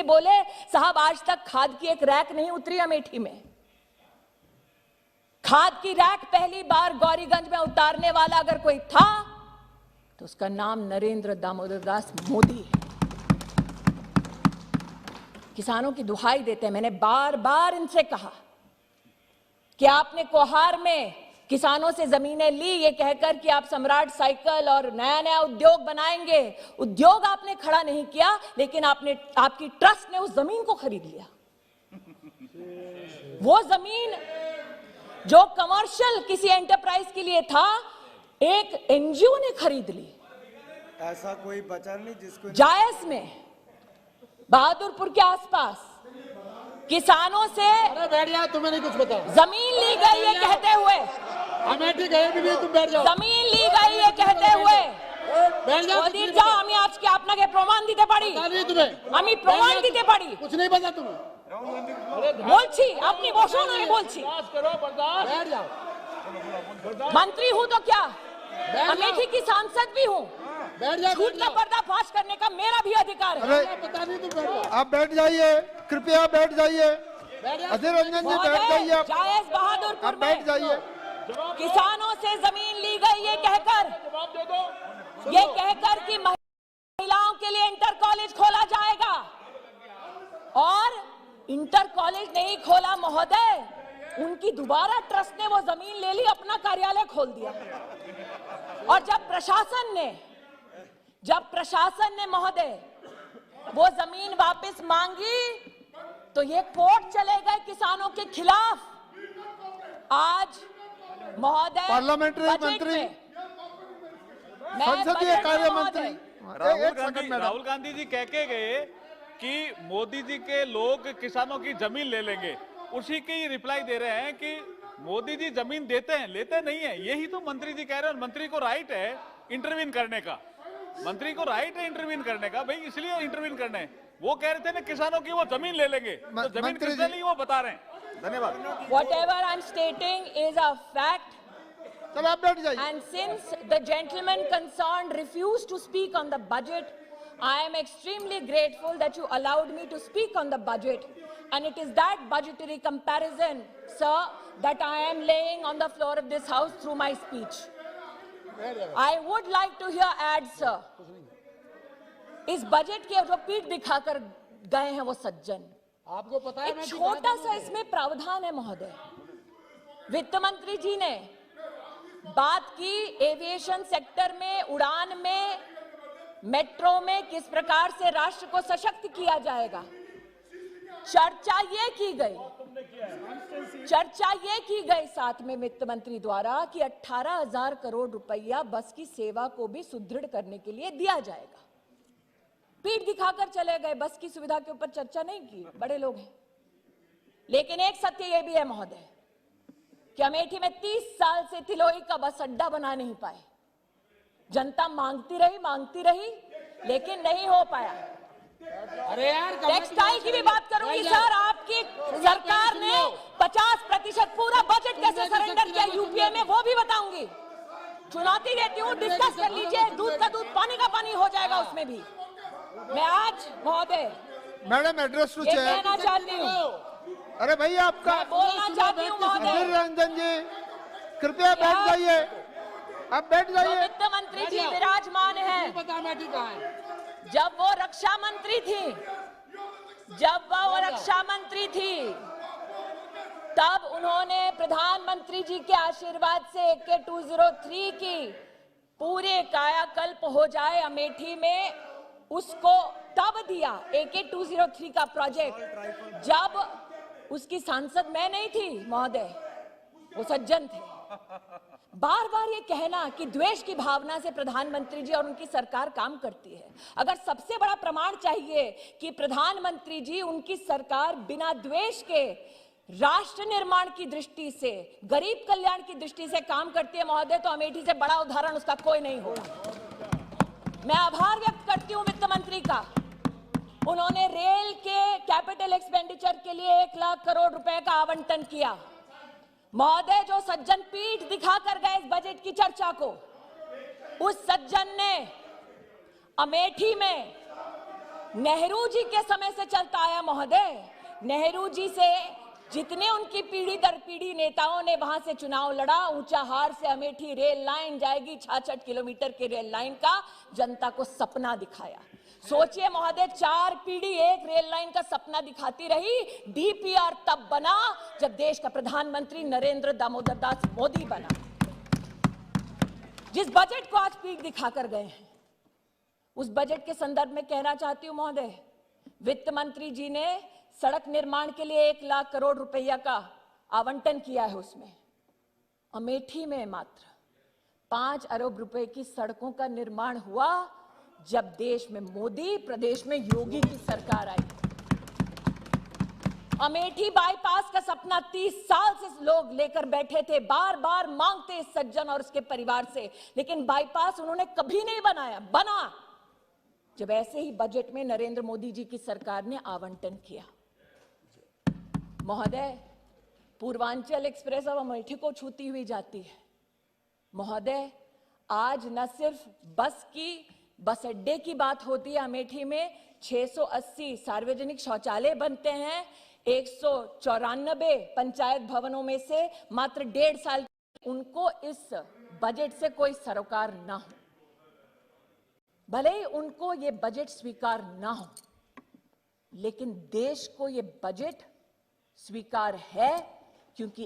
बोले साहब आज तक खाद की एक रैक नहीं उतरी अमेठी में। खाद की रैक पहली बार गौरीगंज में उतारने वाला अगर कोई था तो उसका नाम नरेंद्र दामोदर दास मोदी है। किसानों की दुहाई देते हैं, मैंने बार बार इनसे कहा कि आपने कोहार में किसानों से जमीनें ली ये कहकर कि आप सम्राट साइकिल और नया नया उद्योग बनाएंगे। उद्योग आपने खड़ा नहीं किया, लेकिन आपकी ट्रस्ट ने उस जमीन को खरीद लिया। वो जमीन जो कमर्शियल किसी एंटरप्राइज के लिए था, एक एनजीओ ने खरीद ली। ऐसा कोई बचा नहीं जिसको जायस में बहादुरपुर के आसपास किसानों से बैठ जाओ, तुम्हें नहीं कुछ पता। जमीन ली गई ये कहते हुए, अमेठी गए भी नहीं, तुम बैठ जाओ। जमीन ली गई ये कहते हुए बैठ जाओ। मोदी जाओ, আমি আজকে আপনাকে প্রমাণ দিতে পারি। আমি প্রমাণ দিতে পারি। कुछ नहीं पता तुम्हें। বলছি আপনি বসুন, আমি বলছি। बैठ जाओ। मंत्री हूं तो क्या, अमेठी की सांसद भी हूं। बैठ जाओ। झूठ का पर्दाफाश करने का मेरा भी अधिकार है। पता नहीं, तुम बैठ जाओ। आप बैठ जाइए, कृपया बैठ जाइए। अधीर रंजन जी बैठ जाइए। आप जायज बहादुरपुर आप बैठ जाइए। किसानों से जमीन ली गई ये कहकर कि महिलाओं के लिए इंटर कॉलेज खोला जाएगा, और इंटर कॉलेज नहीं खोला महोदय, उनकी दोबारा ट्रस्ट ने वो जमीन ले ली, अपना कार्यालय खोल दिया। और जब प्रशासन ने महोदय वो जमीन वापस मांगी तो ये कोर्ट चले गए किसानों के खिलाफ। आज महोदय पार्लियामेंट्री मंत्री, संसदीय कार्य मंत्री राहुल गांधी जी कह के गए कि मोदी जी के लोग किसानों की जमीन ले लेंगे। उसी की रिप्लाई दे रहे हैं कि मोदी जी जमीन देते हैं, लेते नहीं है। यही तो मंत्री जी कह रहे हैं। मंत्री को राइट है इंटरवीन करने का, मंत्री को राइट है इंटरवीन करने का, भाई इसलिए इंटरवीन करने। वो कह रहे थे ना किसानों की वो जमीन ले लेंगे, तो जमीन किसने ली वो बता रहे हैं। धन्यवाद। Whatever I'm stating is a fact. चलो आप बैठ जाइए। And since the gentleman concerned refused to speak on the budget, I am extremely grateful that you allowed me to speak on the budget. And it is that budgetary comparison, sir, that I am laying on the floor of this house through my speech. I would like to hear ads, sir. इस budget के जो पीठ दिखाकर गए हैं वो सज्जन, आपको पता है एक छोटा सा इसमें प्रावधान है महोदय। वित्त मंत्री जी ने बात की एविएशन सेक्टर में, उड़ान में, मेट्रो में किस प्रकार से राष्ट्र को सशक्त किया जाएगा। चर्चा ये की गई साथ में वित्त मंत्री द्वारा कि 18,000 करोड़ रुपया बस की सेवा को भी सुदृढ़ करने के लिए दिया जाएगा। पीठ दिखाकर चले गए, बस की सुविधा के ऊपर चर्चा नहीं की, बड़े लोग हैं। लेकिन एक सत्य यह भी है महोदय कि अमेठी में 30 साल से तिलोई का बस अड्डा बना नहीं पाए। जनता मांगती रही, लेकिन नहीं हो पाया। अरे यार, टेक्सटाइल की भी बात करूंगी सर। आपकी सरकार ने 50% पूरा बजट कैसे सरेंडर किया यूपीए में, वो भी बताऊंगी। चुनौती देती हूँ, डिस्कस कर लीजिए। दूध का दूध, पानी का पानी हो जाएगा उसमें भी। मैं आज महोदय मैडम एड्रेस टू ये चेयर कहना चाहती हूँ, अरे भैया आपका बोलना चाहती हूँ अधीर महोदय, रंजन जी कृपया बैठ जाइए। आप बैठ जाइए। वित्त मंत्री जी विराजमान है। पता अमेठी कहाँ है। जब वो रक्षा मंत्री थी तब उन्होंने प्रधानमंत्री जी के आशीर्वाद से AK-203 की पूरे कायाकल्प हो जाए अमेठी में, उसको तब दिया AK-203 का प्रोजेक्ट, जब उसकी सांसद मैं नहीं थी महोदय, वो सज्जन थे। बार बार ये कहना कि द्वेष की भावना से प्रधानमंत्री जी और उनकी सरकार काम करती है। अगर सबसे बड़ा प्रमाण चाहिए कि प्रधानमंत्री जी, उनकी सरकार बिना द्वेष के राष्ट्र निर्माण की दृष्टि से, गरीब कल्याण की दृष्टि से काम करती है महोदय, तो अमेठी से बड़ा उदाहरण उसका कोई नहीं होगा। मैं आभार व्यक्त करती हूं वित्त मंत्री का। उन्होंने रेल के कैपिटल एक्सपेंडिचर के लिए 1 लाख करोड़ रुपए का आवंटन किया। महोदय, जो सज्जन पीठ दिखाकर गए इस बजट की चर्चा को, उस सज्जन ने अमेठी में नेहरू जी के समय से चलता आया महोदय। नेहरू जी से जितने उनकी पीढ़ी दर पीढ़ी नेताओं ने वहां से चुनाव लड़ा, ऊंचाहार से अमेठी रेल लाइन जाएगी, 66 किलोमीटर की रेल लाइन का जनता को सपना दिखाया। सोचिए महोदय, 4 पीढ़ी एक रेल लाइन का सपना दिखाती रही। डीपीआर तब बना जब देश का प्रधानमंत्री नरेंद्र दामोदर दास मोदी बना। जिस बजट को आज पीठ दिखाकर गए हैं, उस बजट के संदर्भ में कहना चाहती हूं महोदय, वित्त मंत्री जी ने सड़क निर्माण के लिए 1 लाख करोड़ रुपया का आवंटन किया है। उसमें अमेठी में मात्र 5 अरब रुपए की सड़कों का निर्माण हुआ जब देश में मोदी, प्रदेश में योगी की सरकार आई। अमेठी बाईपास का सपना 30 साल से लोग लेकर बैठे थे, बार बार मांगते इस सज्जन और उसके परिवार से, लेकिन बाईपास उन्होंने कभी नहीं बनाया। बना जब ऐसे ही बजट में नरेंद्र मोदी जी की सरकार ने आवंटन किया। महोदय, पूर्वांचल एक्सप्रेस अब अमेठी को छूती हुई जाती है। महोदय, आज न सिर्फ बस अड्डे की बात होती है, अमेठी में 680 सार्वजनिक शौचालय बनते हैं। 194 पंचायत भवनों में से मात्र 1.5 साल उनको इस बजट से कोई सरोकार ना हो। भले ही उनको ये बजट स्वीकार ना हो, लेकिन देश को ये बजट स्वीकार है, क्योंकि